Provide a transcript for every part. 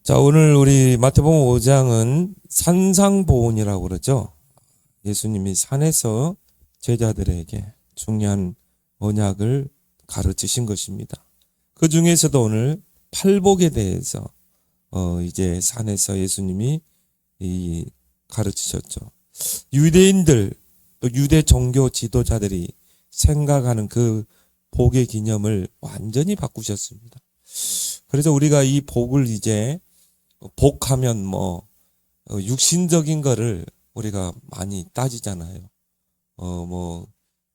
자, 오늘 우리 마태복음 5장은 산상보훈이라고 그러죠. 예수님이 산에서 제자들에게 중요한 언약을 가르치신 것입니다. 그 중에서도 오늘 팔복에 대해서 이제 산에서 예수님이 가르치셨죠. 유대인들 또 유대 종교 지도자들이 생각하는 그 복의 개념을 완전히 바꾸셨습니다. 그래서 우리가 이 복을 이제 복하면 육신적인 거를 우리가 많이 따지잖아요.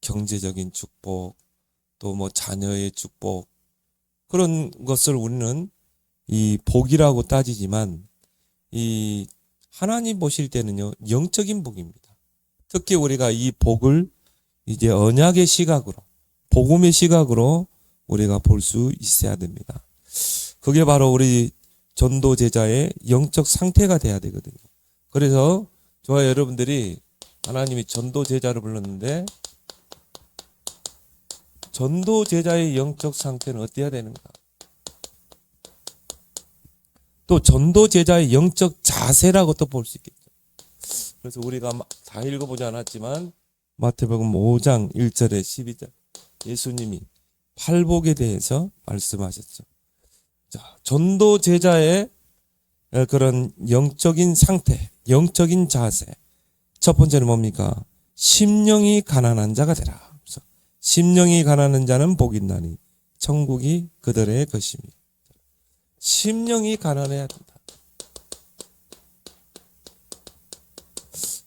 경제적인 축복, 또 자녀의 축복, 그런 것을 우리는 이 복이라고 따지지만, 이 하나님 보실 때는요, 영적인 복입니다. 특히 우리가 이 복을 이제 언약의 시각으로, 복음의 시각으로 우리가 볼 수 있어야 됩니다. 그게 바로 우리 전도 제자의 영적 상태가 돼야 되거든요. 그래서 저와 여러분들이 하나님이 전도 제자를 불렀는데, 전도 제자의 영적 상태는 어때야 되는가? 또 전도 제자의 영적 자세라고 또 볼 수 있겠죠. 그래서 우리가 다 읽어보지 않았지만 마태복음 5장 1절에 12절 예수님이 팔복에 대해서 말씀하셨죠. 자, 전도 제자의 그런 영적인 상태, 영적인 자세. 첫 번째는 뭡니까? 심령이 가난한 자가 되라. 그래서 심령이 가난한 자는 복이 있나니 천국이 그들의 것입니다. 심령이 가난해야 된다.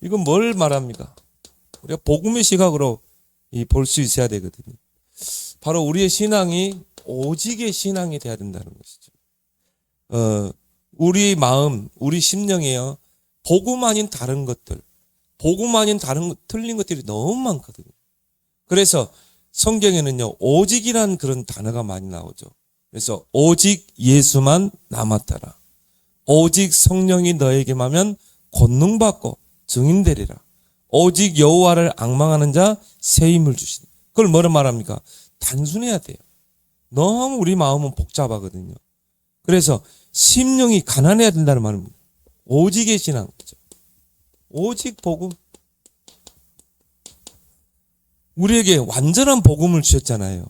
이건 뭘 말합니까? 우리가 복음의 시각으로 볼 수 있어야 되거든요. 바로 우리의 신앙이 오직의 신앙이 돼야 된다는 것이죠. 우리 마음, 우리 심령에요, 복음 아닌 다른 것들, 복음 아닌 다른 틀린 것들이 너무 많거든요. 그래서 성경에는요, 오직이란 그런 단어가 많이 나오죠. 그래서 오직 예수만 남았더라. 오직 성령이 너에게 하면 권능받고 증인되리라. 오직 여호와를 앙망하는 자 새 힘을 주시니. 그걸 뭐라 말합니까? 단순해야 돼요. 너무 우리 마음은 복잡하거든요. 그래서 심령이 가난해야 된다는 말입니다. 오직의 신앙이죠. 오직 복음. 우리에게 완전한 복음을 주셨잖아요.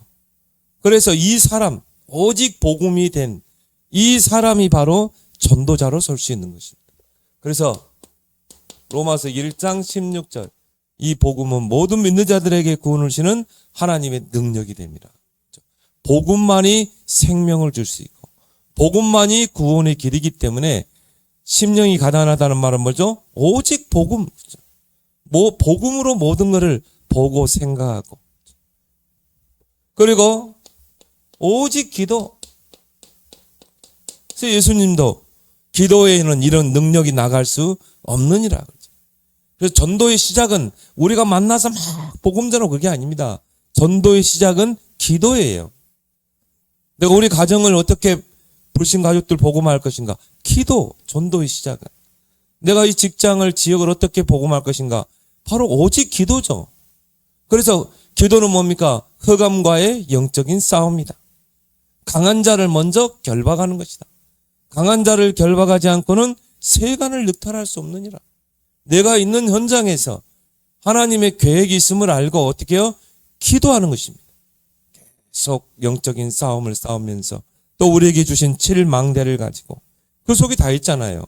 그래서 이 사람, 오직 복음이 된 이 사람이 바로 전도자로 설 수 있는 것입니다. 그래서 로마서 1장 16절 이 복음은 모든 믿는 자들에게 구원을 주시는 하나님의 능력이 됩니다. 복음만이 생명을 줄 수 있고 복음만이 구원의 길이기 때문에 심령이 가난하다는 말은 뭐죠? 오직 복음. 복음으로 모든 것을 보고 생각하고, 그리고 오직 기도. 그래서 예수님도 기도에는 이런 능력이 나갈 수 없느니라 그러죠. 그래서 전도의 시작은 우리가 만나서 막 복음 전하고 그게 아닙니다. 전도의 시작은 기도예요. 내가 우리 가정을 어떻게 불신 가족들 복음할 것인가? 기도, 전도의 시작은. 내가 이 직장을, 지역을 어떻게 복음할 것인가? 바로 오직 기도죠. 그래서 기도는 뭡니까? 흑암과의 영적인 싸움이다. 강한 자를 먼저 결박하는 것이다. 강한 자를 결박하지 않고는 세간을 늑탈할 수 없느니라. 내가 있는 현장에서 하나님의 계획이 있음을 알고 어떻게 해요? 기도하는 것입니다. 계속 영적인 싸움을 싸우면서 또 우리에게 주신 7망대를 가지고 그 속에 다 있잖아요.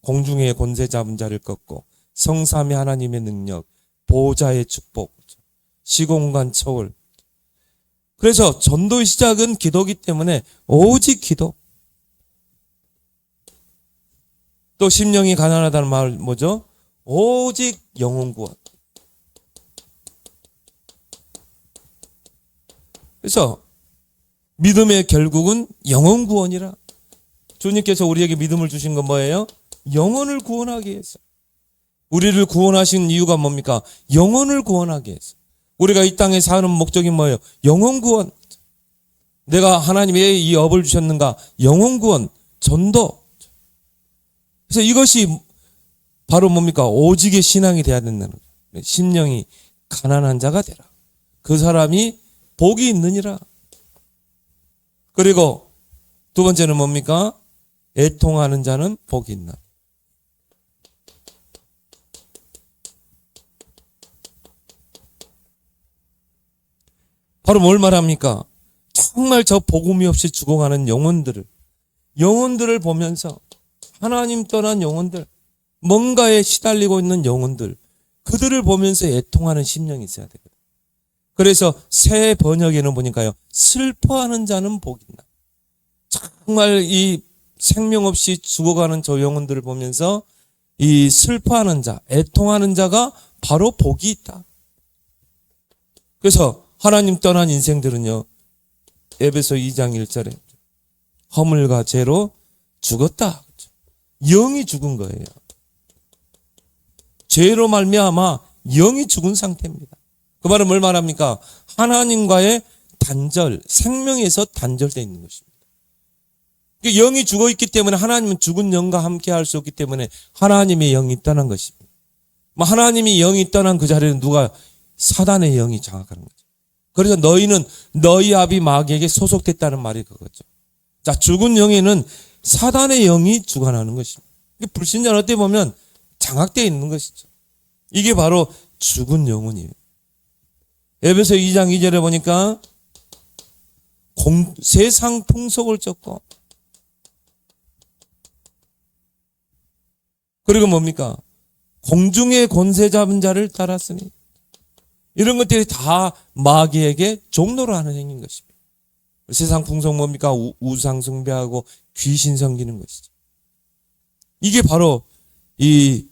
공중의 권세 잡은 자를 꺾고 성삼위 하나님의 능력, 보호자의 축복, 시공간 초월. 그래서 전도의 시작은 기도이기 때문에 오직 기도. 또 심령이 가난하다는 말 뭐죠? 오직 영혼 구원. 그래서 믿음의 결국은 영혼 구원이라. 주님께서 우리에게 믿음을 주신 건 뭐예요? 영혼을 구원하기 위해서. 우리를 구원하신 이유가 뭡니까? 영혼을 구원하기 위해서. 우리가 이 땅에 사는 목적이 뭐예요? 영혼 구원. 내가 하나님의 이 업을 주셨는가? 영혼 구원, 전도. 그래서 이것이 바로 뭡니까? 오직의 신앙이 돼야 된다는 거예요. 심령이 가난한 자가 되라. 그 사람이 복이 있느니라. 그리고 두 번째는 뭡니까? 애통하는 자는 복이 있나. 바로 뭘 말합니까? 정말 저 복음이 없이 죽어가는 영혼들을 보면서 하나님 떠난 영혼들, 뭔가에 시달리고 있는 영혼들, 그들을 보면서 애통하는 심령이 있어야 되거든요. 그래서 새 번역에는 보니까요, 슬퍼하는 자는 복이 있나. 정말 이 생명 없이 죽어가는 저 영혼들을 보면서 이 슬퍼하는 자, 애통하는 자가 바로 복이 있다. 그래서 하나님 떠난 인생들은요, 에베소 2장 1절에 허물과 죄로 죽었다. 영이 죽은 거예요. 죄로 말미암아 영이 죽은 상태입니다. 그 말은 뭘 말합니까? 하나님과의 단절, 생명에서 단절되어 있는 것입니다. 영이 죽어 있기 때문에 하나님은 죽은 영과 함께 할 수 없기 때문에 하나님의 영이 떠난 것입니다. 하나님이 영이 떠난 그 자리는 누가? 사단의 영이 장악하는 거죠. 그래서 너희는 너희 아비 마귀에게 소속됐다는 말이 그거죠. 자, 죽은 영에는 사단의 영이 주관하는 것입니다. 불신자는 어떻게 보면 장악되어 있는 것이죠. 이게 바로 죽은 영혼이에요. 에베소 2장 2절에 보니까 세상 풍속을 쫓고, 그리고 뭡니까? 공중의 권세 잡은 자를 따랐으니, 이런 것들이 다 마귀에게 종노를 하는 행위인 것입니다. 세상 풍속 뭡니까? 우상 숭배하고 귀신 섬기는 것이죠. 이게 바로 이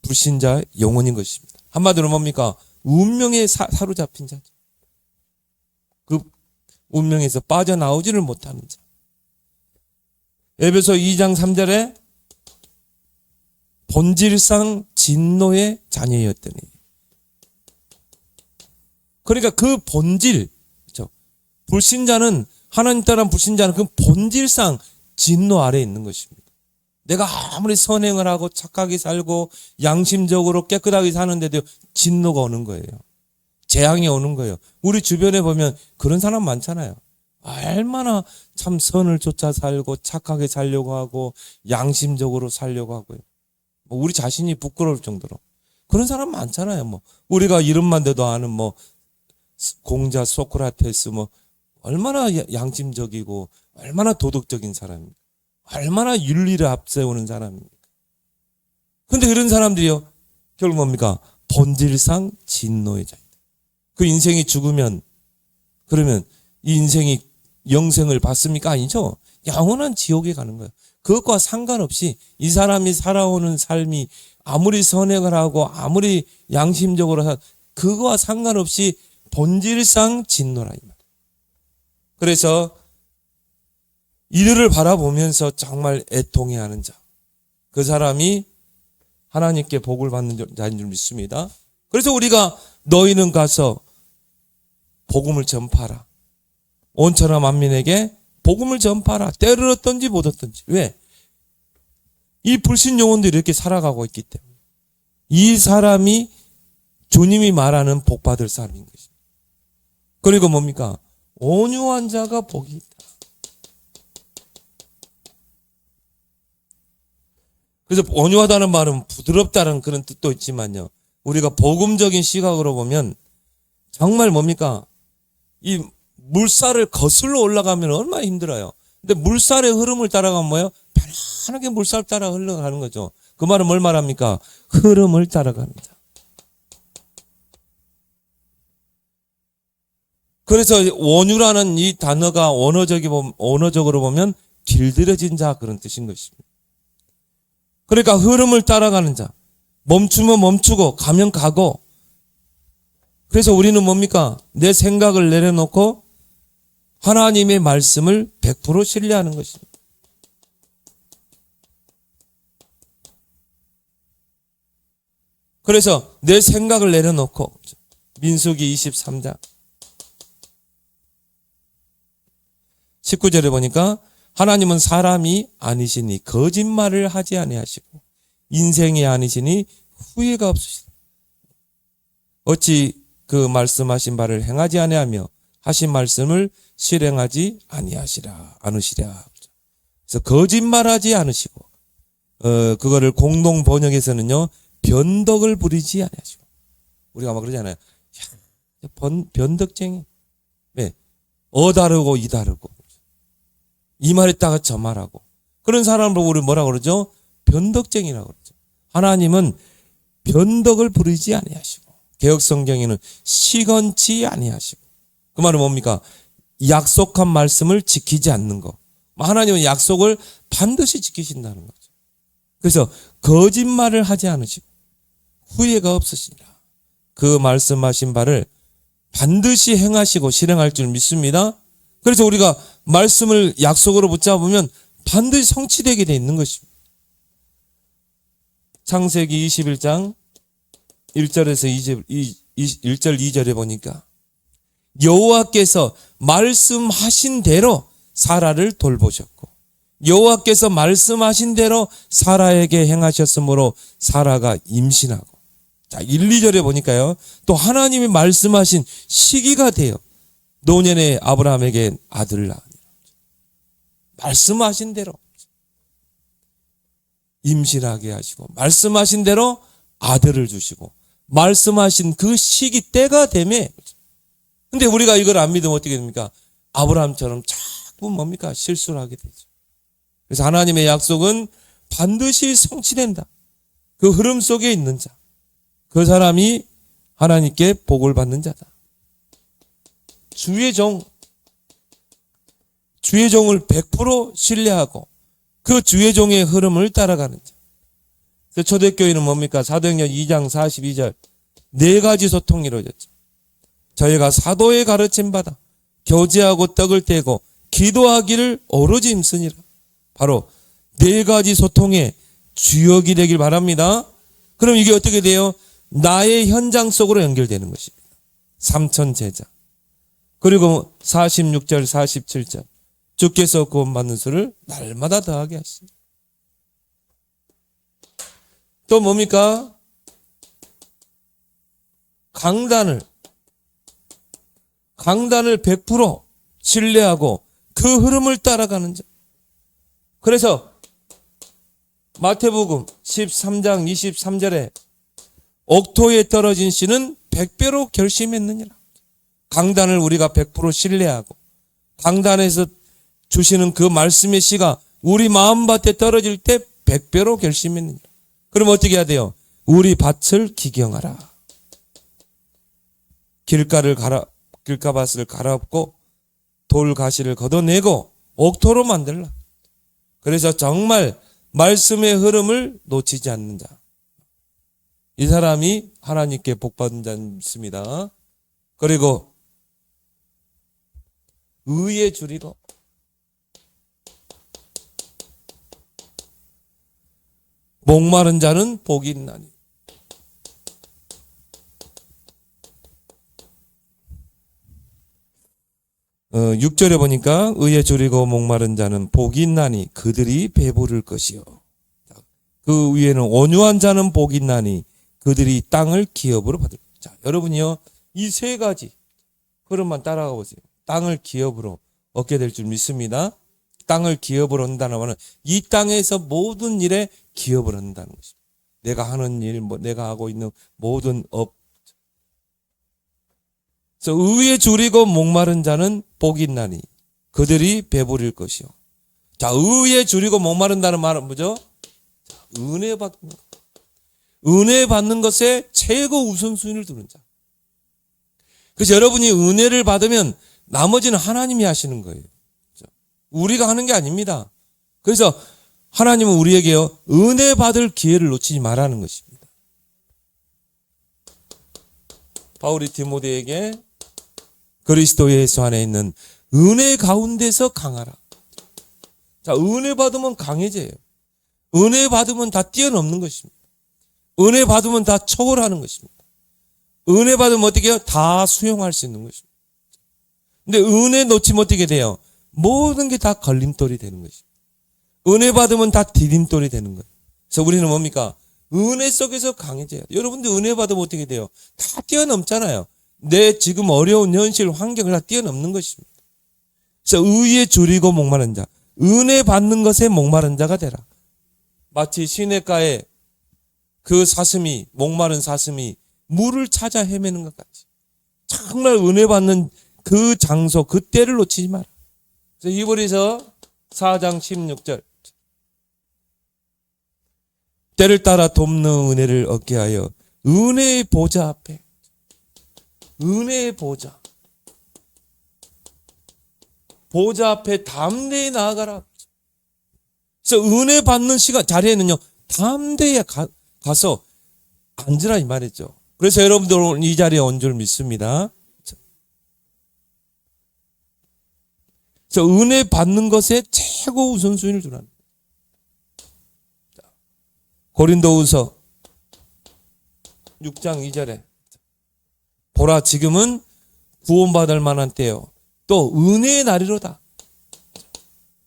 불신자의 영혼인 것입니다. 한마디로 뭡니까? 운명에 사로잡힌 자죠. 그 운명에서 빠져나오지를 못하는 자. 에베소 2장 3절에 본질상 진노의 자녀였더니, 그러니까 그 본질, 그렇죠? 불신자는, 하나님 따른 불신자는 그 본질상 진노 아래에 있는 것입니다. 내가 아무리 선행을 하고 착하게 살고 양심적으로 깨끗하게 사는데도 진노가 오는 거예요. 재앙이 오는 거예요. 우리 주변에 보면 그런 사람 많잖아요. 얼마나 참 선을 쫓아 살고 착하게 살려고 하고 양심적으로 살려고 하고요. 우리 자신이 부끄러울 정도로 그런 사람 많잖아요. 우리가 이름만 대도 아는 공자 소크라테스 얼마나 양심적이고 얼마나 도덕적인 사람입니까? 얼마나 윤리를 앞세우는 사람입니까? 그런데 그런 사람들이요, 결국 뭡니까? 본질상 진노의 자이다. 그 인생이 죽으면, 그러면 이 인생이 영생을 받습니까? 아니죠. 영원한 지옥에 가는 거예요. 그것과 상관없이 이 사람이 살아오는 삶이 아무리 선행을 하고 아무리 양심적으로 그거와 상관없이 본질상 진노라 이 말이에요. 그래서 이들을 바라보면서 정말 애통해하는 자, 그 사람이 하나님께 복을 받는 자인 줄 믿습니다. 그래서 우리가 너희는 가서 복음을 전파하라. 온 천하 만민에게 복음을 전파하라. 때를 얻든지 못 얻든지. 왜? 이 불신 영혼들이 이렇게 살아가고 있기 때문에 이 사람이 주님이 말하는 복 받을 사람인 것입니다. 그리고 뭡니까? 온유한 자가 복이 있다. 그래서 온유하다는 말은 부드럽다는 그런 뜻도 있지만요, 우리가 복음적인 시각으로 보면 정말 뭡니까? 이 물살을 거슬러 올라가면 얼마나 힘들어요. 근데 물살의 흐름을 따라가면 뭐예요? 편안하게 물살 따라 흘러가는 거죠. 그 말은 뭘 말합니까? 흐름을 따라가는 자. 그래서 온유라는 이 단어가 언어적으로 보면 길들여진 자, 그런 뜻인 것입니다. 그러니까 흐름을 따라가는 자. 멈추면 멈추고 가면 가고. 그래서 우리는 뭡니까? 내 생각을 내려놓고 하나님의 말씀을 100% 신뢰하는 것입니다. 그래서 내 생각을 내려놓고, 민수기 23장 19절에 보니까 하나님은 사람이 아니시니 거짓말을 하지 아니하시고 인생이 아니시니 후회가 없으시다. 어찌 그 말씀하신 바를 행하지 아니하며 하신 말씀을 실행하지 않으시랴. 그래서 거짓말하지 않으시고, 그거를 공동 번역에서는요, 변덕을 부리지 아니하시고. 우리가 막 그러잖아요. 야, 변덕쟁이. 네. 다르고 이 다르고. 이 말했다가 저 말하고. 그런 사람을 우리 뭐라고 그러죠? 변덕쟁이라고 그러죠. 하나님은 변덕을 부리지 아니하시고, 개역 성경에는 시건치 아니하시고. 그 말은 뭡니까? 약속한 말씀을 지키지 않는 거. 하나님은 약속을 반드시 지키신다는 거죠. 그래서 거짓말을 하지 않으시고 후회가 없으시니라. 그 말씀하신 바를 반드시 행하시고 실행할 줄 믿습니다. 그래서 우리가 말씀을 약속으로 붙잡으면 반드시 성취되게 돼 있는 것입니다. 창세기 21장 1절에서 1절 2절에 보니까 여호와께서 말씀하신 대로 사라를 돌보셨고 여호와께서 말씀하신 대로 사라에게 행하셨으므로 사라가 임신하고. 자, 1, 2절에 보니까요. 또 하나님이 말씀하신 시기가 되어 노년에 아브라함에게 아들을 낳으니라. 말씀하신 대로 임신하게 하시고 말씀하신 대로 아들을 주시고 말씀하신 그 시기 때가 되매. 근데 우리가 이걸 안 믿으면 어떻게 됩니까? 아브라함처럼 자꾸 뭡니까? 실수를 하게 되죠. 그래서 하나님의 약속은 반드시 성취된다. 그 흐름 속에 있는 자, 그 사람이 하나님께 복을 받는 자다. 주의 종을 100% 신뢰하고 그 주의 종의 흐름을 따라가는 자. 그래서 초대교회는 뭡니까? 사도행전 2장 42절 4가지 소통이 이루어졌죠. 저희가 사도의 가르침 받아 교제하고 떡을 떼고 기도하기를 오로지 힘쓰니라. 바로 4가지 소통의 주역이 되길 바랍니다. 그럼 이게 어떻게 돼요? 나의 현장 속으로 연결되는 것입니다. 삼천 제자. 그리고 46절 47절 주께서 구원받는 수를 날마다 더하게 하시니. 또 뭡니까? 강단을 100% 신뢰하고 그 흐름을 따라가는 자. 그래서 마태복음 13장 23절에 옥토에 떨어진 씨는 100배로 결심했느니라. 강단을 우리가 100% 신뢰하고 강단에서 주시는 그 말씀의 씨가 우리 마음밭에 떨어질 때 100배로 결심했느니라. 그럼 어떻게 해야 돼요? 우리 밭을 기경하라. 길가밭을 갈아엎고 돌가시를 걷어내고 옥토로 만들라. 그래서 정말 말씀의 흐름을 놓치지 않는 자. 이 사람이 하나님께 복받은 자입니다. 그리고 의에 줄이고 목마른 자는 복이 있나니. 어, 6절에 보니까 의에 줄이고 목마른 자는 복이 있나니 그들이 배부를 것이요. 그 위에는 온유한 자는 복이 있나니 그들이 땅을 기업으로 받을. 자, 여러분이요, 이 3가지 흐름만 따라가 보세요. 땅을 기업으로 얻게 될 줄 믿습니다. 땅을 기업으로 얻는다는 말은 이 땅에서 모든 일에 기업을 얻는다는 것입니다. 내가 하는 일, 내가 하고 있는 모든 업. 그래서 의에 줄이고 목마른 자는 복이 있나니 그들이 배부릴 것이요. 자, 의에 줄이고 목마른다는 말은 뭐죠? 자, 은혜 받는 것. 은혜 받는 것에 최고 우선순위를 두는 자. 그래서 여러분이 은혜를 받으면 나머지는 하나님이 하시는 거예요. 우리가 하는 게 아닙니다. 그래서 하나님은 우리에게요, 은혜 받을 기회를 놓치지 말라는 것입니다. 바울이 디모데에게 그리스도 예수 안에 있는 은혜 가운데서 강하라. 자, 은혜 받으면 강해져요. 은혜 받으면 다 뛰어넘는 것입니다. 은혜 받으면 다 초월하는 것입니다. 은혜 받으면 어떻게 해요? 다 수용할 수 있는 것입니다. 근데 은혜 놓치면 어떻게 돼요? 모든 게 다 걸림돌이 되는 것입니다. 은혜 받으면 다 디딤돌이 되는 거예요. 그래서 우리는 뭡니까? 은혜 속에서 강해져요. 여러분들 은혜 받으면 어떻게 돼요? 다 뛰어넘잖아요. 내 지금 어려운 현실 환경을 다 뛰어넘는 것입니다. 그래서 의에 줄이고 목마른 자. 은혜 받는 것에 목마른 자가 되라. 마치 시냇가에 그 사슴이, 목마른 사슴이 물을 찾아 헤매는 것 같이 정말 은혜 받는 그 장소, 그 때를 놓치지 마라. 그래서 히브리서 4장 16절, 때를 따라 돕는 은혜를 얻게 하여 은혜의 보좌 앞에, 은혜의 보좌 앞에 담대히 나아가라. 그래서 은혜 받는 시간 자리에는요, 담대히 가서 앉으라 이 말이죠. 그래서 여러분들 오늘 이 자리에 온 줄 믿습니다. 그래서 은혜 받는 것에 최고 우선순위를 두라. 고린도후서 6장 2절에 보라 지금은 구원받을 만한 때요 또 은혜의 날이로다.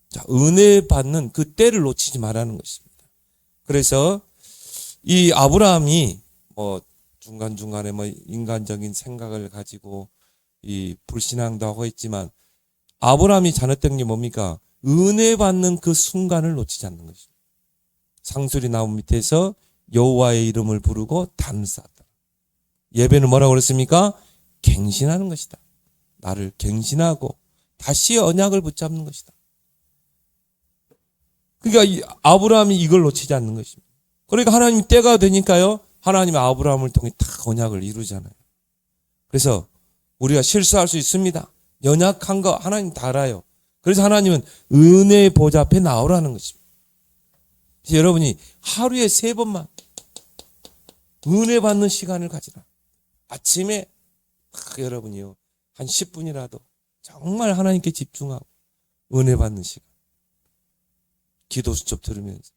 자, 은혜 받는 그 때를 놓치지 말라는 것입니다. 그래서 이 아브라함이 중간중간에 인간적인 생각을 가지고 이 불신앙도 하고 있지만 아브라함이 잘했던 게 뭡니까? 은혜 받는 그 순간을 놓치지 않는 것입니다. 상수리 나무 밑에서 여호와의 이름을 부르고 단을 쌓았다. 예배는 뭐라고 그랬습니까? 갱신하는 것이다. 나를 갱신하고 다시 언약을 붙잡는 것이다. 그러니까 아브라함이 이걸 놓치지 않는 것입니다. 그러니까 하나님 때가 되니까요, 하나님이 아브라함을 통해 딱 언약을 이루잖아요. 그래서 우리가 실수할 수 있습니다. 연약한 거 하나님 다 알아요. 그래서 하나님은 은혜의 보좌 앞에 나오라는 것입니다. 그래서 여러분이 하루에 3번만 은혜 받는 시간을 가지라. 아침에 여러분이요, 한 10분이라도 정말 하나님께 집중하고 은혜 받는 시간. 기도 수첩 들으면서.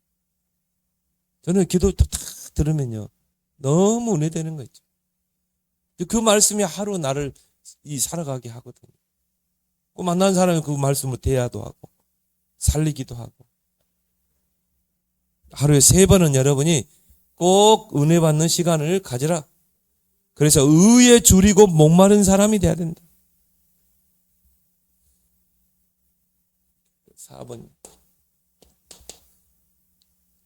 저는 기도 딱 들으면요, 너무 은혜되는 거 있죠. 그 말씀이 하루 나를 살아가게 하거든요. 꼭 만난 사람이 그 말씀을 대화도 하고 살리기도 하고. 하루에 3번은 여러분이 꼭 은혜 받는 시간을 가지라. 그래서 의에 줄이고 목마른 사람이 돼야 된다. 4번.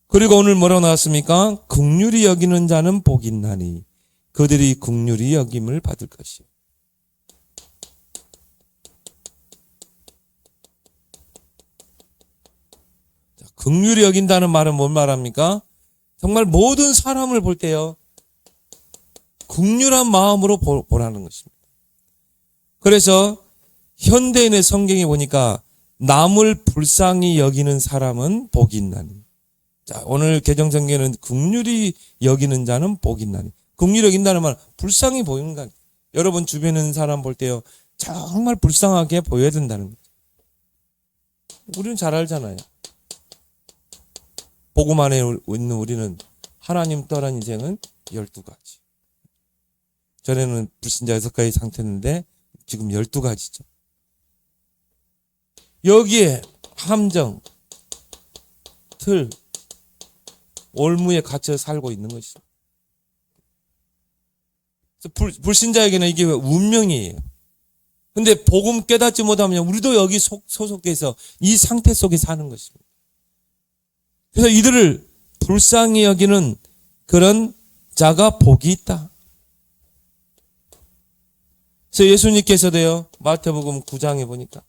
그리고 오늘 뭐라고 나왔습니까? 긍휼히 여기는 자는 복이 있나니 그들이 긍휼히 여김을 받을 것이요. 긍휼히 여긴다는 말은 뭔 말합니까? 정말 모든 사람을 볼 때요, 긍휼한 마음으로 보라는 것입니다. 그래서 현대인의 성경에 보니까 남을 불쌍히 여기는 사람은 복이 있나니. 자, 오늘 개정 성경에는 긍휼히 여기는 자는 복이 있나니. 긍휼히 여긴다는 말은 불쌍히 보이는 거 아니에요. 여러분 주변에 있는 사람 볼 때요, 정말 불쌍하게 보여야 된다는 거죠. 우리는 잘 알잖아요. 복음 안에 있는 우리는 하나님 떠난 인생은 12가지. 전에는 불신자 6가지 상태였는데 지금 12가지죠. 여기에 함정, 틀, 올무에 갇혀 살고 있는 것이죠. 불신자에게는 이게 운명이에요. 근데 복음 깨닫지 못하면 우리도 여기 소속돼서 이 상태 속에 사는 것입니다. 그래서 이들을 불쌍히 여기는 그런 자가 복이 있다. 그래서 예수님께서도요, 마태복음 9장에 보니까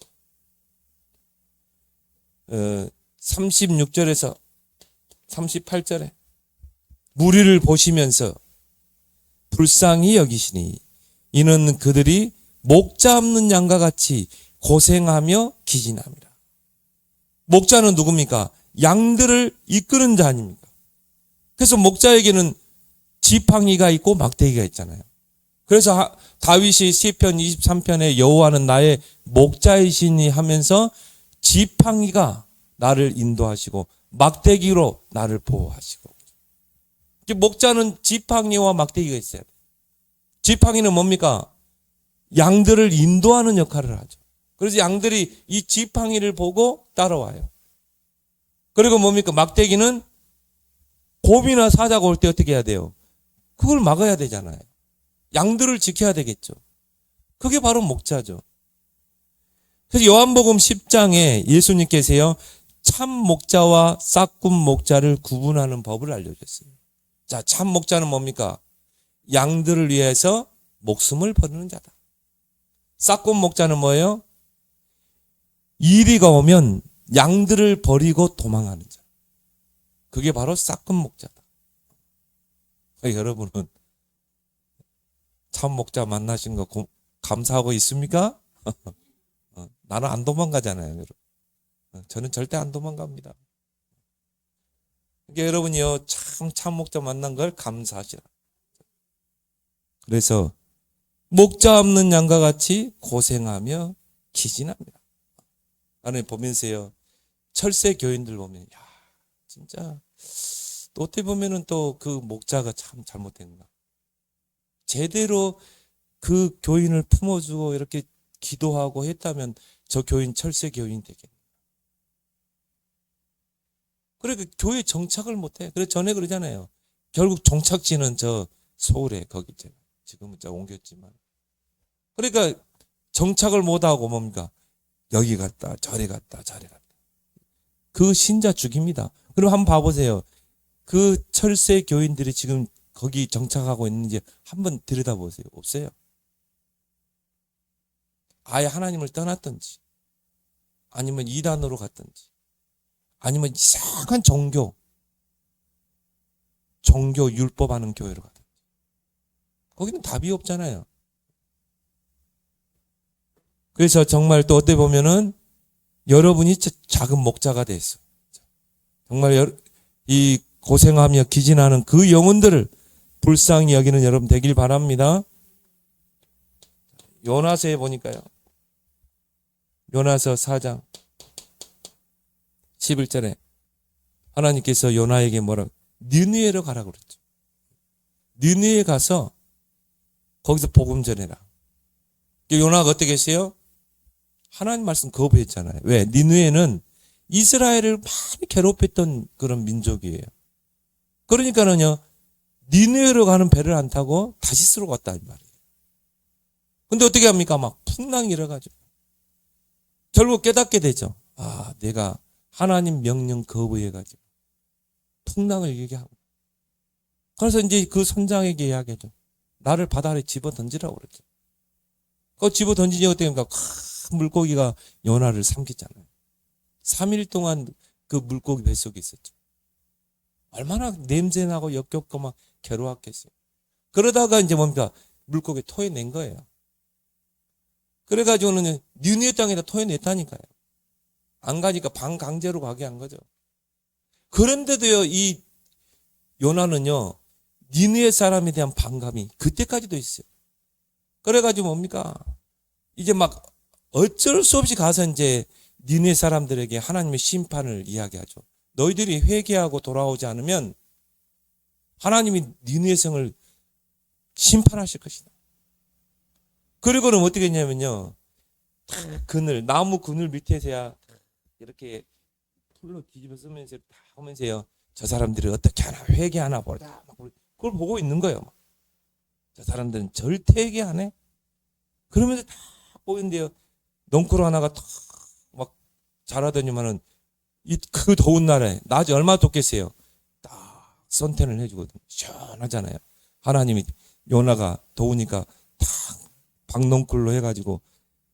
36절에서 38절에 무리를 보시면서 불쌍히 여기시니 이는 그들이 목자 없는 양과 같이 고생하며 기진함이라. 목자는 누굽니까? 양들을 이끄는 자 아닙니까? 그래서 목자에게는 지팡이가 있고 막대기가 있잖아요. 그래서 다윗이 시편 23편에 여호와는 나의 목자이시니 하면서 지팡이가 나를 인도하시고 막대기로 나를 보호하시고. 목자는 지팡이와 막대기가 있어야 돼요. 지팡이는 뭡니까? 양들을 인도하는 역할을 하죠. 그래서 양들이 이 지팡이를 보고 따라와요. 그리고 뭡니까? 막대기는 곰이나 사자가 올 때 어떻게 해야 돼요? 그걸 막아야 되잖아요. 양들을 지켜야 되겠죠. 그게 바로 목자죠. 그래서 요한복음 10장에 예수님께서요, 참 목자와 싹군 목자를 구분하는 법을 알려줬어요. 자, 참 목자는 뭡니까? 양들을 위해서 목숨을 버리는 자다. 싹군 목자는 뭐예요? 이리가 오면 양들을 버리고 도망하는 자. 그게 바로 싹군 목자다. 여러분은 참 목자 만나신 거 감사하고 있습니까? 나는 안 도망가잖아요, 여러분. 저는 절대 안 도망갑니다. 그러니까 여러분이요, 참 목자 만난 걸 감사하시라. 그래서 목자 없는 양과 같이 고생하며 기진합니다. 나는 보면서요, 철새 교인들 보면, 야, 진짜 또 어떻게 보면은 또 그 목자가 참 잘못했나. 제대로 그 교인을 품어주고 이렇게 기도하고 했다면 저 교인 철새 교인 되겠네. 그래, 그 교회 정착을 못해. 그래, 전에 그러잖아요. 결국 정착지는 저 서울에 거기 있잖아요. 지금은 저 옮겼지만. 그러니까 정착을 못하고 뭡니까? 여기 갔다, 저리 갔다, 저리 갔다. 그 신자 죽입니다. 그럼 한번 봐보세요. 그 철새 교인들이 지금 거기 정착하고 있는지 한번 들여다보세요. 없어요. 아예 하나님을 떠났든지, 아니면 이단으로 갔든지, 아니면 이상한 종교 율법하는 교회로 가든지. 거기는 답이 없잖아요. 그래서 정말 또 어때 보면은 여러분이 작은 목자가 됐어. 정말 이 고생하며 기진하는 그 영혼들을 불쌍히 여기는 여러분 되길 바랍니다. 요나서에 보니까요. 요나서 4장 11절에 하나님께서 요나에게 뭐라고? 니느웨로 가라고 그랬죠. 니느웨에 가서 거기서 복음 전해라. 요나가 어떻게 했어요? 하나님 말씀 거부했잖아요. 왜? 니느웨는 이스라엘을 많이 괴롭혔던 그런 민족이에요. 그러니까는요, 니느웨로 가는 배를 안 타고 다시스로 갔다 이 말이에요. 근데 어떻게 합니까? 막 풍랑이 일어가지고 결국 깨닫게 되죠. 아, 내가 하나님 명령 거부해가지고 풍랑을 얘기하고. 그래서 이제 그 선장에게 이야기하죠. 나를 바다 아래 집어 던지라고 그랬죠. 그 집어 던지니 어떻게 합니까? 큰 물고기가 요나를 삼키잖아요. 3일 동안 그 물고기 뱃속에 있었죠. 얼마나 냄새나고 역겹고 막 괴로웠겠어요. 그러다가 이제 뭡니까? 물고기 토해낸 거예요. 그래가지고는 니느웨 땅에다 토해냈다니까요. 안 가니까 반강제로 가게 한 거죠. 그런데도요, 이 요나는요, 니느웨 사람에 대한 반감이 그때까지도 있어요. 그래가지고 뭡니까? 이제 막 어쩔 수 없이 가서 이제 니느웨 사람들에게 하나님의 심판을 이야기하죠. 너희들이 회개하고 돌아오지 않으면 하나님이 니느웨 성을 심판하실 것이다. 그리고는 어떻게 했냐면요, 나무 그늘 밑에서야 이렇게 풀로 뒤집어 쓰면서 다 하면서요, 저 사람들이 어떻게 하나 회개하나 보자. 그걸 보고 있는 거예요. 저 사람들은 절대 회개 안 해. 그러면서 다 보이는데요, 넝쿨 하나가 탁 막 자라더니만은 그 더운 날에 낮이 얼마나 덥겠어요. 딱 선텐을 해주거든요. 시원하잖아요. 하나님이 요나가 더우니까 탁 박넝쿨로 해가지고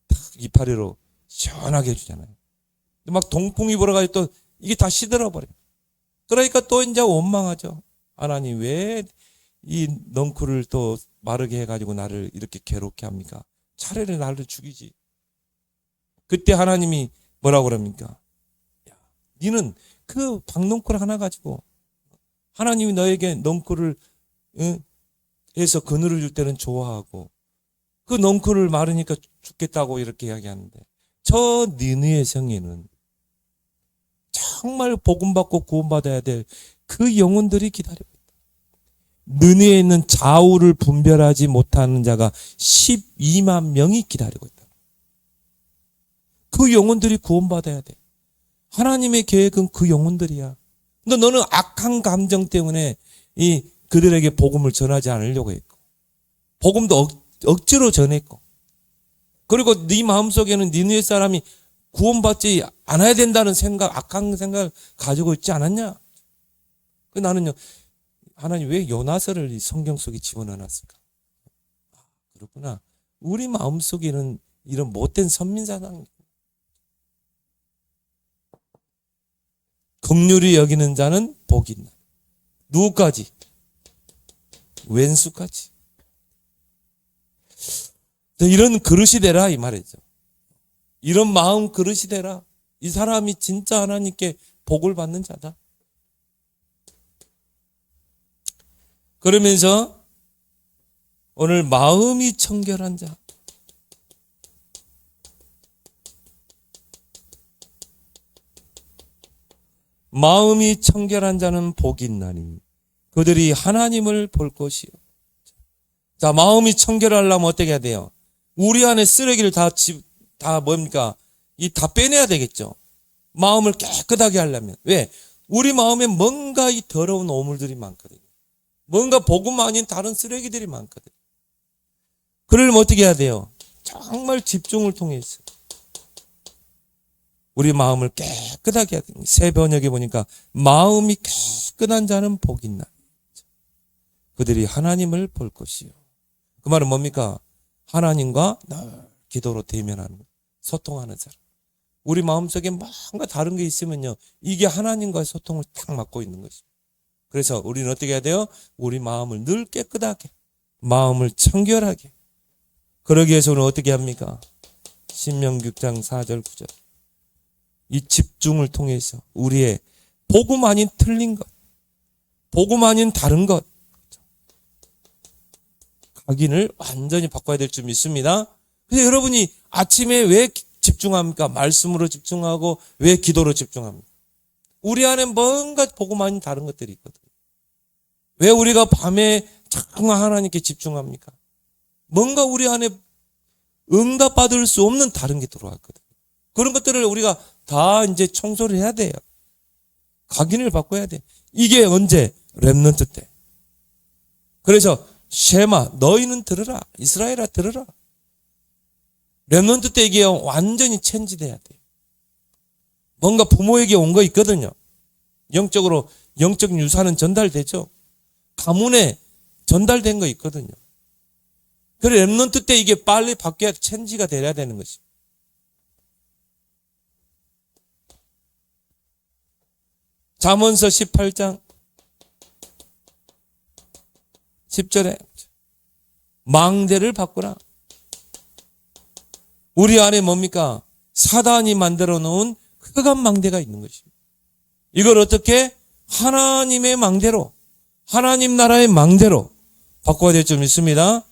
탁 이파리로 시원하게 해주잖아요. 막 동풍이 불어가지고 또 이게 다 시들어버려요. 그러니까 또 이제 원망하죠. 하나님 왜 이 넝쿨을 또 마르게 해가지고 나를 이렇게 괴롭게 합니까? 차라리 나를 죽이지. 그때 하나님이 뭐라고 그럽니까? 야, 니는 그 박넝쿨 하나 가지고 하나님이 너에게 넝쿨을 해서 그늘을 줄 때는 좋아하고 그 넝쿨을 마르니까 죽겠다고 이렇게 이야기하는데, 저 니느웨 성에는 정말 복음받고 구원받아야 될 그 영혼들이 기다리고 있다. 니느웨에 있는 좌우를 분별하지 못하는 자가 12만 명이 기다리고 있다. 그 영혼들이 구원받아야 돼. 하나님의 계획은 그 영혼들이야. 근데 너는 악한 감정 때문에 그들에게 복음을 전하지 않으려고 했고, 복음도 억지로 전했고, 그리고 네 마음속에는 니느웨 사람이 구원받지 않아야 된다는 생각, 악한 생각을 가지고 있지 않았냐? 나는요, 하나님 왜 요나서를 이 성경 속에 집어넣어놨을까? 그렇구나. 우리 마음속에는 이런 못된 선민사상, 긍휼히 여기는 자는 복이 있나? 누구까지? 왼수까지. 이런 그릇이 되라 이 말이죠. 이런 마음 그릇이 되라. 이 사람이 진짜 하나님께 복을 받는 자다. 그러면서 오늘 마음이 청결한 자. 마음이 청결한 자는 복이 있나니 그들이 하나님을 볼 것이요. 자, 마음이 청결하려면 어떻게 해야 돼요? 우리 안에 쓰레기를 다 뭡니까? 다 빼내야 되겠죠. 마음을 깨끗하게 하려면. 왜? 우리 마음에 뭔가 이 더러운 오물들이 많거든요. 뭔가 복음 아닌 다른 쓰레기들이 많거든요. 그러려면 어떻게 해야 돼요? 정말 집중을 통해서 우리 마음을 깨끗하게 해야 됩니다. 새 번역에 보니까 마음이 깨끗한 자는 복이 있나. 그들이 하나님을 볼 것이요. 그 말은 뭡니까? 하나님과 늘 기도로 대면하는 것, 소통하는 사람. 우리 마음속에 뭔가 다른 게 있으면요, 이게 하나님과의 소통을 딱 맡고 있는 것입니다. 그래서 우리는 어떻게 해야 돼요? 우리 마음을 늘 깨끗하게, 마음을 청결하게. 그러기 위해서 우리는 어떻게 합니까? 신명기 6장 4절 9절. 이 집중을 통해서 우리의 복음 아닌 틀린 것, 복음 아닌 다른 것, 각인을 완전히 바꿔야 될 줄 믿습니다. 그래서 여러분이 아침에 왜 집중합니까? 말씀으로 집중하고 왜 기도로 집중합니까? 우리 안에 뭔가 복음 아닌 다른 것들이 있거든요. 왜 우리가 밤에 정말 하나님께 집중합니까? 뭔가 우리 안에 응답받을 수 없는 다른 게 들어왔거든요. 그런 것들을 우리가 다 이제 청소를 해야 돼요. 각인을 바꿔야 돼. 이게 언제? 렘넌트 때. 그래서 쉐마, 너희는 들으라. 이스라엘아 들으라. 렘넌트 때 이게 완전히 체인지돼야 돼요. 뭔가 부모에게 온 거 있거든요. 영적으로, 영적 유산은 전달되죠. 가문에 전달된 거 있거든요. 그래, 렘넌트 때 이게 빨리 바뀌어야 체인지가 돼야 되는 것이. 잠언서 18장 10절에 망대를 바꾸라. 우리 안에 뭡니까? 사단이 만들어 놓은 흑암 망대가 있는 것입니다. 이걸 어떻게? 하나님의 망대로, 하나님 나라의 망대로 바꿔야 될 줄 믿습니다.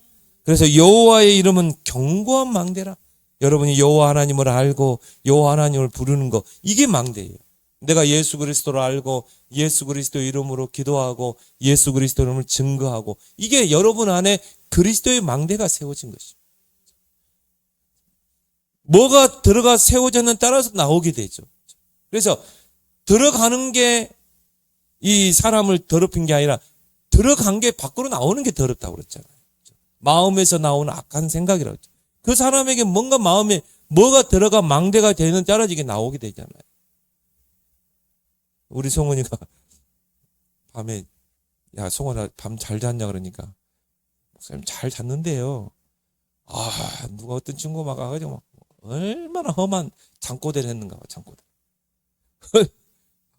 그래서 여호와의 이름은 견고한 망대라. 여러분이 여호와 하나님을 알고 여호와 하나님을 부르는 거, 이게 망대예요. 내가 예수 그리스도를 알고 예수 그리스도 이름으로 기도하고 예수 그리스도 이름을 증거하고, 이게 여러분 안에 그리스도의 망대가 세워진 것입니다. 뭐가 들어가 세워졌는 따라서 나오게 되죠. 그래서 들어가는 게 이 사람을 더럽힌 게 아니라 들어간 게 밖으로 나오는 게 더럽다고 그랬잖아요. 마음에서 나오는 악한 생각이라고 했죠. 그 사람에게 뭔가 마음에 뭐가 들어가 망대가 되는 따라서 이게 나오게 되잖아요. 우리 송은이가 밤에, 야 송은아 밤 잘 잤냐 그러니까, 목사님 잘 잤는데요, 누가 어떤 친구가 막 와가지고 막 얼마나 험한 잠꼬대를 했는가 봐. 잠꼬대.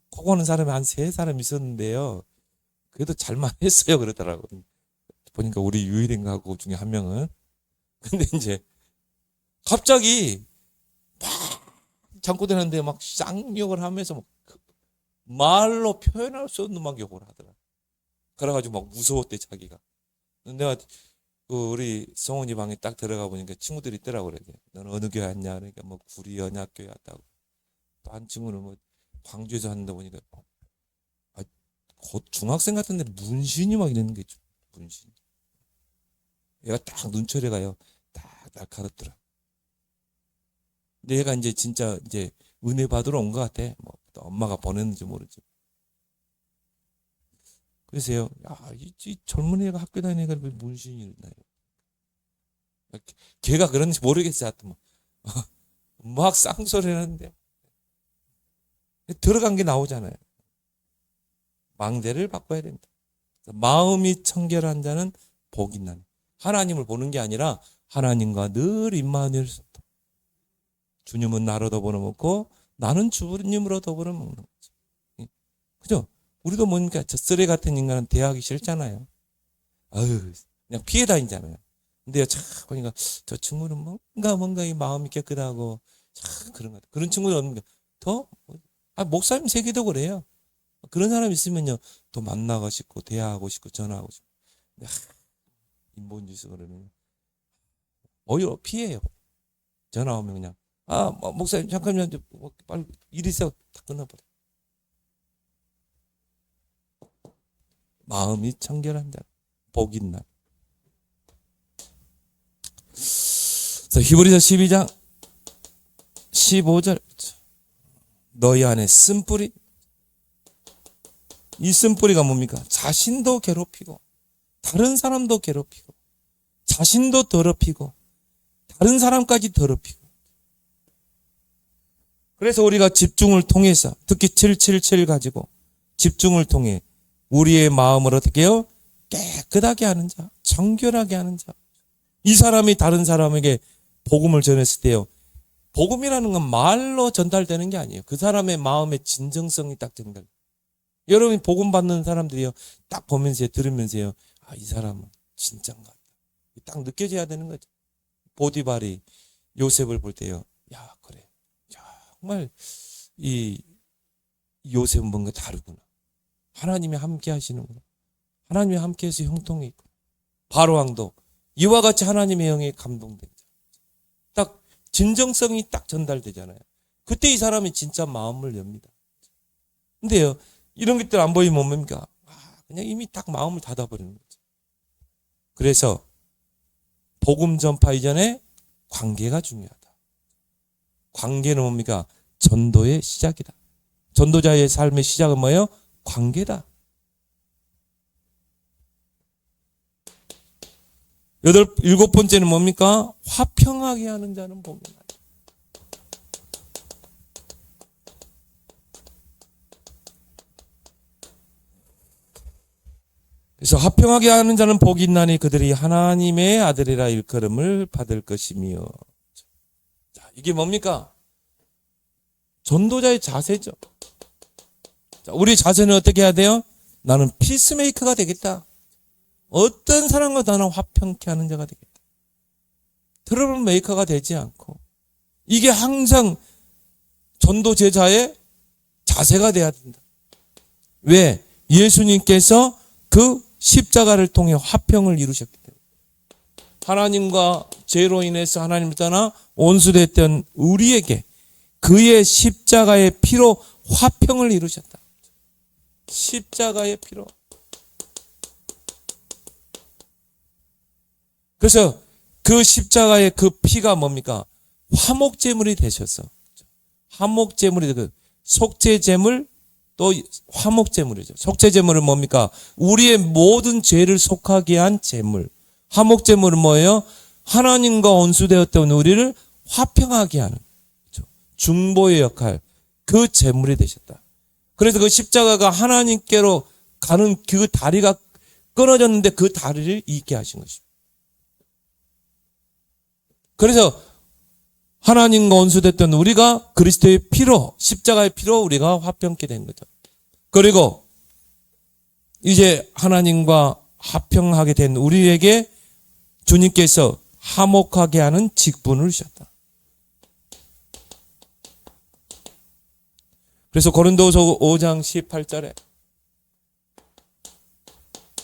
코고는 사람이 한 3사람 있었는데요, 그래도 잘만 했어요 그러더라고요. 보니까 우리 유일인 가구 중에 한 명은. 근데 이제 갑자기 막 잠꼬대를 하는데 막 쌍욕을 하면서 막 말로 표현할 수 없는 막 욕을 하더라. 그래가지고 막 무서웠대 자기가. 내가 우리 성훈이 방에 딱 들어가 보니까 친구들이 있더라고. 그래. 너는 어느 교회 왔냐? 그러니까 뭐 구리 연합교회 왔다고. 또 한 친구는 뭐 광주에서 왔는데 보니까 곧 중학생 같은데 문신이 막 이러는 게 있죠. 문신. 얘가 딱 눈초리가요, 딱 날카롭더라. 근데 얘가 이제 진짜 이제 은혜 받으러 온 것 같아. 뭐 엄마가 보냈는지 모르지. 그래서요, 이 젊은 애가 학교 다니니까 왜 문신이 있나요? 걔가 그런지 모르겠어요. 하여튼 막 쌍소리 하는데 들어간 게 나오잖아요. 망대를 바꿔야 된다. 마음이 청결한 자는 복이 있나니. 하나님을 보는 게 아니라 하나님과 늘 입만을 쏟다. 주님은 나로 더불어 먹고 나는 주님으로 더불어 먹는 거죠. 그죠? 우리도 뭡니까? 저 쓰레 같은 인간은 대하기 싫잖아요. 아유, 그냥 피해 다니잖아요. 근데 참 보니까 저 친구는 뭔가 이 마음이 깨끗하고 참 그런 것 같아요. 그런 친구는 없는가? 더 목사님 세계도 그래요. 그런 사람 있으면요, 또 만나고 싶고 대화하고 싶고 전화하고 싶고. 인본주의 그러면 오히려 피해요. 전화 오면 그냥 목사님 잠깐만요, 빨리 일 있어, 다 끝나버려. 마음이 청결한 자 복이 있나. 히브리서 12장 15절 너희 안에 쓴뿌리. 이 쓴뿌리가 뭡니까? 자신도 괴롭히고 다른 사람도 괴롭히고 자신도 더럽히고 다른 사람까지 더럽히고. 그래서 우리가 집중을 통해서 특히 777 가지고 집중을 통해 우리의 마음을 어떻게 해요? 깨끗하게 하는 자, 정결하게 하는 자. 이 사람이 다른 사람에게 복음을 전했을 때요, 복음이라는 건 말로 전달되는 게 아니에요. 그 사람의 마음의 진정성이 딱 전달. 여러분이 복음 받는 사람들이요, 딱 보면서 들으면서요, 이 사람은 진짠가. 딱 느껴져야 되는 거죠. 보디발이 요셉을 볼 때요, 야 그래, 정말 이 요셉은 뭔가 다르구나. 하나님이 함께 하시는구나. 하나님이 함께 해서 형통이 있구나. 바로왕도 이와 같이 하나님의 영에 감동된 자. 딱 진정성이 딱 전달되잖아요. 그때 이 사람이 진짜 마음을 엽니다. 근데요, 이런 것들 안 보이면 뭡니까? 그냥 이미 딱 마음을 닫아버리는 거죠. 그래서 복음 전파 이전에 관계가 중요하다. 관계는 뭡니까? 전도의 시작이다. 전도자의 삶의 시작은 뭐예요? 관계다. 일곱 번째는 뭡니까? 화평하게 하는 자는 복이 있나니. 그래서 화평하게 하는 자는 복이 있나니 그들이 하나님의 아들이라 일컬음을 받을 것이며. 자, 이게 뭡니까? 전도자의 자세죠. 자, 우리 자세는 어떻게 해야 돼요? 나는 피스메이커가 되겠다. 어떤 사람과 나는 화평케 하는 자가 되겠다. 트러블 메이커가 되지 않고, 이게 항상 전도 제자의 자세가 돼야 된다. 왜? 예수님께서 그 십자가를 통해 화평을 이루셨기 때문에. 하나님과 죄로 인해서 하나님을 떠나 온수됐던 우리에게 그의 십자가의 피로 화평을 이루셨다. 십자가의 피로. 그래서 그 십자가의 그 피가 뭡니까? 화목제물이 되셔서, 화목제물이 되고, 속죄제물 또 화목제물이죠. 속죄제물은 뭡니까? 우리의 모든 죄를 속하게 한 제물. 화목제물은 뭐예요? 하나님과 온수되었던 우리를 화평하게 하는, 중보의 역할, 그 제물이 되셨다. 그래서 그 십자가가 하나님께로 가는 그 다리가 끊어졌는데 그 다리를 있게 하신 것입니다. 그래서 하나님과 원수됐던 우리가 그리스도의 피로, 십자가의 피로 우리가 화평케 된 거죠. 그리고 이제 하나님과 화평하게 된 우리에게 주님께서 화목하게 하는 직분을 주셨다. 그래서 고린도서 5장 18절에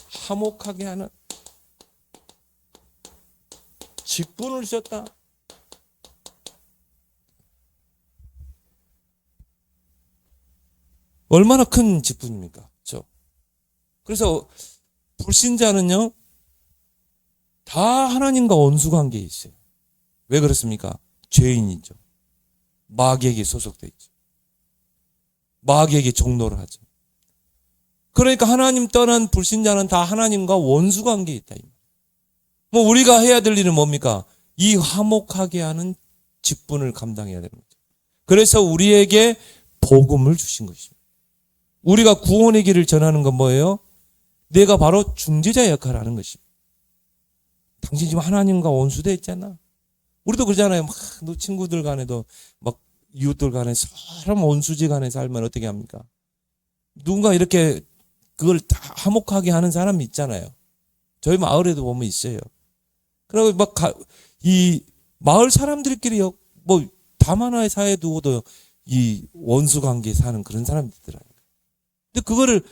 화목하게 하는 직분을 주셨다. 얼마나 큰 직분입니까? 그렇죠? 그래서 불신자는요, 다 하나님과 원수 관계에 있어요. 왜 그렇습니까? 죄인이죠. 마귀에게 소속돼 있죠. 마귀에게 종노를 하죠. 그러니까 하나님 떠난 불신자는 다 하나님과 원수 관계에 있다. 뭐 우리가 해야 될 일은 뭡니까? 이 화목하게 하는 직분을 감당해야 되는 거죠. 그래서 우리에게 복음을 주신 것입니다. 우리가 구원의 길을 전하는 건 뭐예요? 내가 바로 중재자 역할을 하는 것입니다. 당신 지금 하나님과 원수돼 있잖아. 우리도 그러잖아요. 막 너 친구들 간에도 막 이웃들 간에 사람 원수지 간에 살면 어떻게 합니까? 누군가 이렇게 그걸 다 화목하게 하는 사람이 있잖아요. 저희 마을에도 보면 있어요. 그리고 막 이 마을 사람들끼리 뭐 다만화의 사이에 두고도 이 원수 관계에 사는 그런 사람들이 있더라고요. 근데 그거를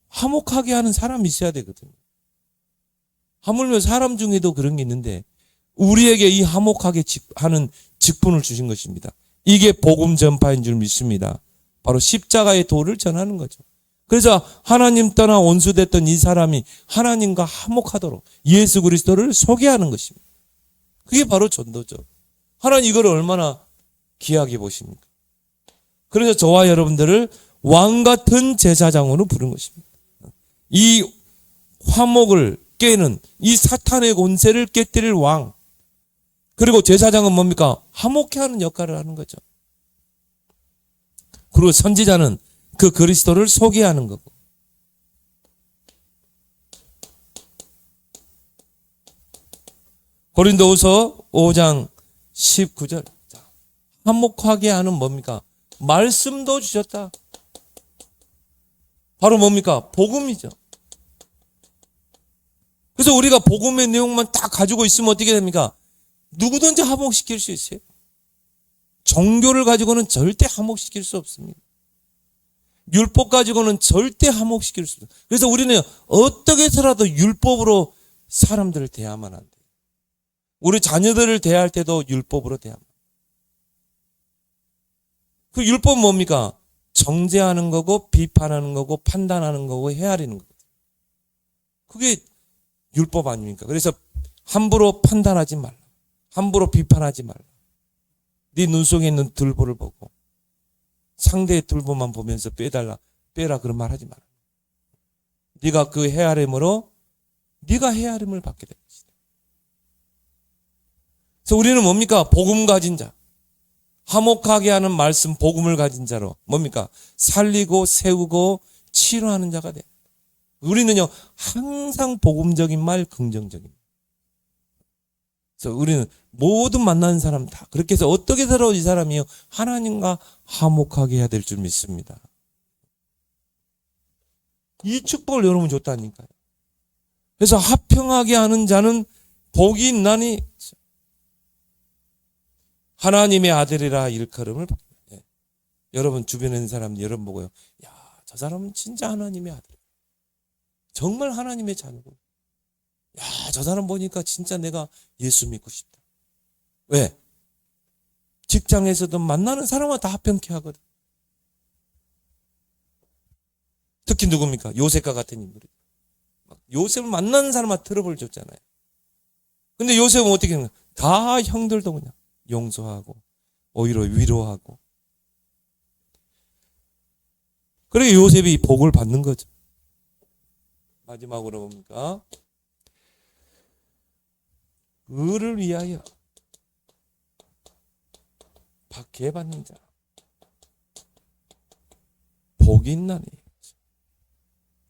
화목하게 하는 사람이 있어야 되거든요. 하물며 사람 중에도 그런 게 있는데 우리에게 이 화목하게 하는 직분을 주신 것입니다. 이게 복음 전파인 줄 믿습니다. 바로 십자가의 도를 전하는 거죠. 그래서 하나님 떠나 원수됐던 이 사람이 하나님과 화목하도록 예수 그리스도를 소개하는 것입니다. 그게 바로 전도죠. 하나님 이걸 얼마나 귀하게 보십니까? 그래서 저와 여러분들을 왕 같은 제사장으로 부른 것입니다. 이 화목을 깨는 이 사탄의 권세를 깨뜨릴 왕. 그리고 제사장은 뭡니까? 화목케 하는 역할을 하는 거죠. 그리고 선지자는 그 그리스도를 소개하는 거고. 고린도후서 5장 19절. 화목하게 하는 뭡니까? 말씀도 주셨다. 바로 뭡니까? 복음이죠. 그래서 우리가 복음의 내용만 딱 가지고 있으면 어떻게 됩니까? 누구든지 화목시킬 수 있어요. 종교를 가지고는 절대 화목시킬 수 없습니다. 율법 가지고는 절대 화목시킬 수 없어요. 그래서 우리는 어떻게 해서라도 율법으로 사람들을 대하면 안 돼요. 우리 자녀들을 대할 때도 율법으로 대합니다. 그 율법은 뭡니까? 정죄하는 거고 비판하는 거고 판단하는 거고 헤아리는 거거든요. 그게 율법 아닙니까? 그래서 함부로 판단하지 말라. 함부로 비판하지 말라. 네 눈 속에 있는 들보를 보고 상대의 들보만 보면서 빼라 그런 말 하지 마라. 네가 그 헤아림으로 네가 헤아림을 받게 될 것이다. 그래서 우리는 뭡니까? 복음 가진 자. 화목하게 하는 말씀 복음을 가진 자로 뭡니까? 살리고 세우고 치료하는 자가 돼. 우리는요 항상 복음적인 말 긍정적인. 그래서 우리는 모든 만나는 사람 다 그렇게 해서 어떻게 살아 이 사람이요 하나님과 화목하게 해야 될 줄 믿습니다. 이 축복을 여러분 줬다니까요. 그래서 화평하게 하는 자는 복이 있나니 하나님의 아들이라 일컬음을 받게. 네. 여러분 주변에 있는 사람 여러분 보고요. 야, 저 사람은 진짜 하나님의 아들. 정말 하나님의 자녀고. 야, 저 사람 보니까 진짜 내가 예수 믿고 싶다. 왜? 직장에서도 만나는 사람은 다 화평케 하거든. 특히 누굽니까? 요셉과 같은 인물이. 요셉을 만나는 사람만 트러블 줬잖아요. 근데 요셉은 어떻게 했냐? 다 형들도 그냥 용서하고 오히려 위로하고. 그러게 요셉이 복을 받는 거죠. 마지막으로 뭡니까? 의를 위하여 박해받는 자 복이 있나니.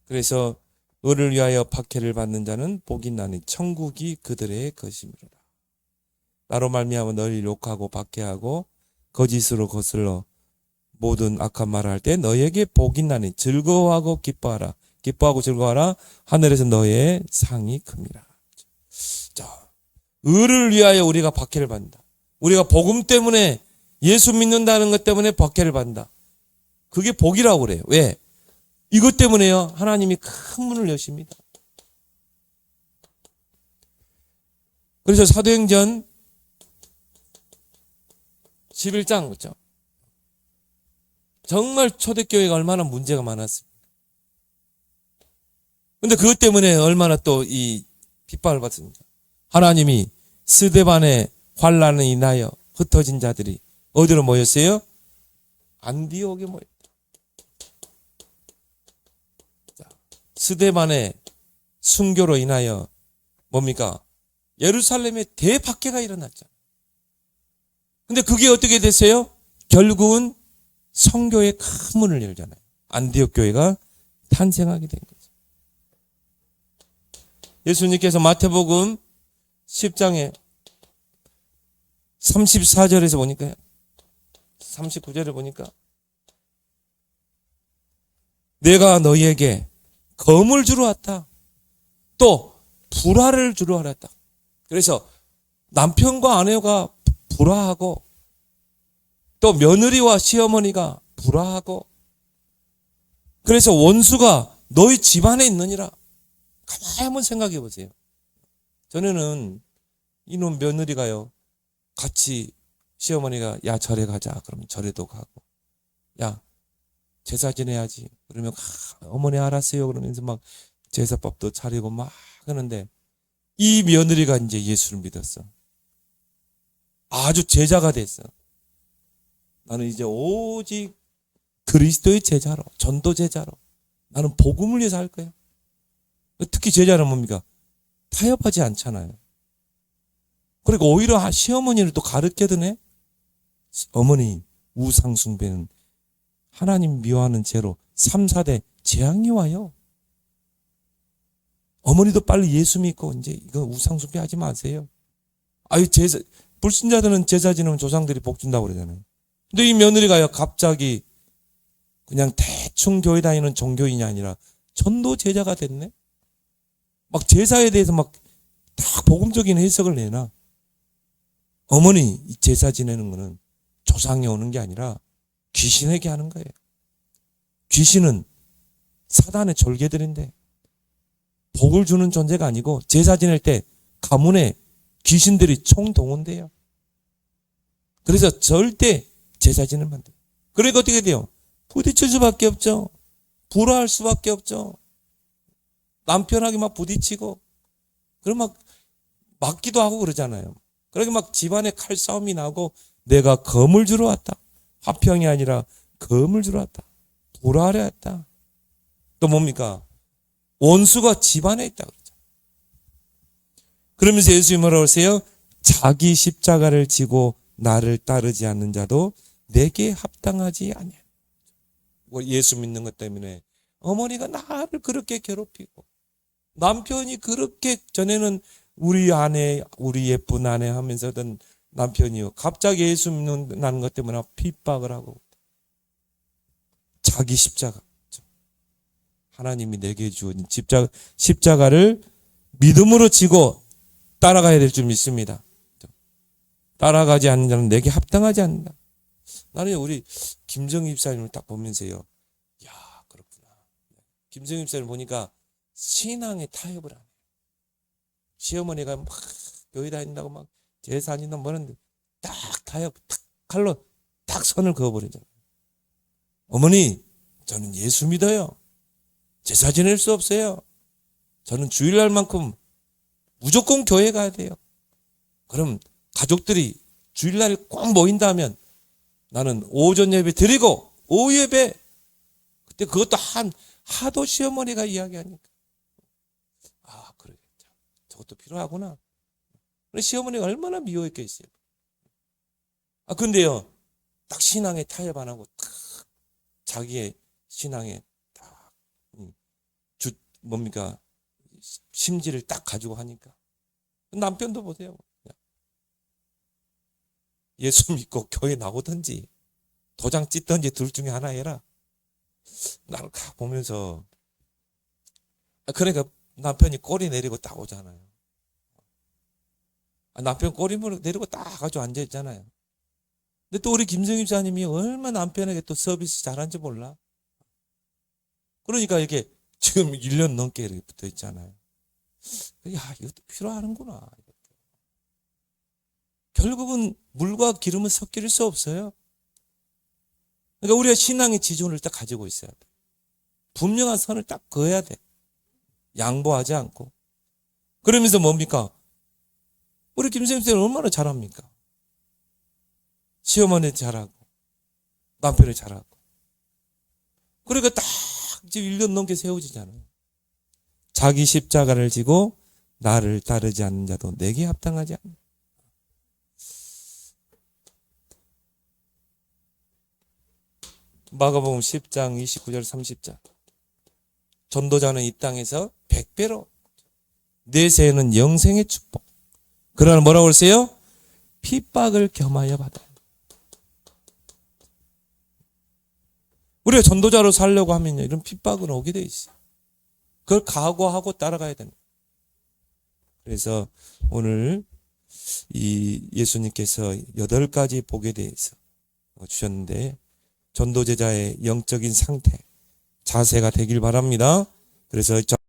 그래서 의를 위하여 박해를 받는 자는 복이 있나니 천국이 그들의 것이미로라. 나로 말미암아 너희를 욕하고 박해하고 거짓으로 거슬러 모든 악한 말을 할 때 너희에게 복이 있나니 즐거워하고 기뻐하라. 기뻐하고 즐거워하라. 하늘에서 너희의 상이 큽니다. 자, 의를 위하여 우리가 박해를 받는다. 우리가 복음 때문에 예수 믿는다는 것 때문에 박해를 받는다. 그게 복이라고 그래요. 왜? 이것 때문에요. 하나님이 큰 문을 여십니다. 그래서 사도행전 11장 그렇죠? 정말 초대교회가 얼마나 문제가 많았습니까? 근데 그것 때문에 얼마나 또 이 핍박을 받습니까? 하나님이 스데반의 환난을 인하여 흩어진 자들이 어디로 모였어요? 안디옥에 모였다. 자, 스데반의 순교로 인하여 뭡니까? 예루살렘에 대박해가 일어났잖아요. 근데 그게 어떻게 됐어요? 결국은 성교의 큰 문을 열잖아요. 안디옥 교회가 탄생하게 된 거죠. 예수님께서 마태복음 10장에 34절에서 보니까 39절에 보니까 내가 너희에게 검을 주러 왔다. 또 불화를 주러 왔다. 그래서 남편과 아내가 불화하고 또 며느리와 시어머니가 불화하고 그래서 원수가 너희 집안에 있느니라. 가만히 한번 생각해 보세요. 전에는 이놈 며느리가요. 같이 시어머니가 야 절에 가자. 그러면 절에도 가고 야 제사 지내야지. 그러면 어머니 알았어요. 그러면서 막 제사밥도 차리고 막 하는데 이 며느리가 이제 예수를 믿었어. 아주 제자가 됐어. 나는 이제 오직 그리스도의 제자로, 전도 제자로 나는 복음을 위해서 할 거야. 특히 제자는 뭡니까? 타협하지 않잖아요. 그리고 오히려 시어머니를 또 가르쳐드네. 어머니 우상숭배는 하나님 미워하는 죄로 3, 4대 재앙이 와요. 어머니도 빨리 예수 믿고 이제 이거 우상숭배 하지 마세요. 아유 제사 불신자들은 제사 지내면 조상들이 복 준다고 그러잖아요. 근데 이 며느리가요 갑자기 그냥 대충 교회 다니는 종교인이 아니라 전도 제자가 됐네. 막 제사에 대해서 막 다 복음적인 해석을 내놔. 어머니 이 제사 지내는 거는 조상이 오는 게 아니라 귀신에게 하는 거예요. 귀신은 사단의 졸개들인데 복을 주는 존재가 아니고 제사 지낼 때 가문에 귀신들이 총동원돼요. 그래서 절대 제사 지내면 안 돼요. 그러니까 어떻게 돼요? 부딪힐 수밖에 없죠. 불화할 수밖에 없죠. 남편하게 막 부딪히고 그럼 막 맞기도 하고 그러잖아요. 그러게 막 집안에 칼싸움이 나고 내가 검을 주러 왔다. 화평이 아니라 검을 주러 왔다. 불화하려 왔다. 또 뭡니까? 원수가 집안에 있다 그러죠. 그러면서 예수님이 뭐라고 하세요? 자기 십자가를 지고 나를 따르지 않는 자도 내게 합당하지 아니야. 예수 믿는 것 때문에 어머니가 나를 그렇게 괴롭히고 남편이 그렇게 전에는 우리 아내, 우리 예쁜 아내 하면서든 남편이요. 갑자기 예수 믿는 것 때문에 핍박을 하고 자기 십자가. 하나님이 내게 주어진 십자가를 믿음으로 지고 따라가야 될 줄 믿습니다. 따라가지 않는 자는 내게 합당하지 않는다. 나는 우리 김정희 집사님을 딱 보면서요. 야, 그렇구나. 김정희 집사님 보니까 신앙에 타협을 안 해요. 시어머니가 막 교회 다닌다고 막 제사니나 뭐는데 딱 타협, 딱 칼로 딱 선을 그어버리잖아요. 어머니, 저는 예수 믿어요. 제사 지낼 수 없어요. 저는 주일날만큼 무조건 교회 가야 돼요. 그럼 가족들이 주일날 꼭 모인다면 나는 오전 예배 드리고 오후 예배 그때 그것도 하도 시어머니가 이야기하니까 그래 저것도 필요하구나. 시어머니가 얼마나 미워했겠어요. 근데요 딱 신앙에 타협 안 하고 딱 자기의 신앙에 딱 뭡니까 심지를 딱 가지고 하니까 남편도 보세요. 예수 믿고 교회 나오든지 도장 찢든지 둘 중에 하나 해라. 나를 보면서 그러니까 남편이 꼬리 내리고 딱 오잖아요. 남편 꼬리 내리고 딱 가지고 앉아있잖아요. 근데 또 우리 김정희 집사님이 얼마나 남편에게 또 서비스 잘한지 몰라. 그러니까 이게 지금 1년 넘게 이렇게 붙어 있잖아요. 야, 이것도 필요하는구나. 결국은 물과 기름은 섞일 수 없어요. 그러니까 우리가 신앙의 지존을 딱 가지고 있어야 돼. 분명한 선을 딱 그어야 돼. 양보하지 않고. 그러면서 뭡니까? 우리 김선생님 얼마나 잘합니까? 시어머니 잘하고 남편이 잘하고. 그러니까 딱 지금 1년 넘게 세워지잖아요. 자기 십자가를 지고 나를 따르지 않는 자도 내게 합당하지 않는. 마가복음 10장 29절 30절. 전도자는 이 땅에서 100배로, 내세에는 영생의 축복. 그러나 뭐라고 그랬어요? 핍박을 겸하여 받아. 우리가 전도자로 살려고 하면요, 이런 핍박은 오게 돼 있어요. 그걸 각오하고 따라가야 됩니다. 그래서 오늘 이 예수님께서 8가지 복에 대해서 주셨는데, 전도제자의 영적인 상태, 자세가 되길 바랍니다. 그래서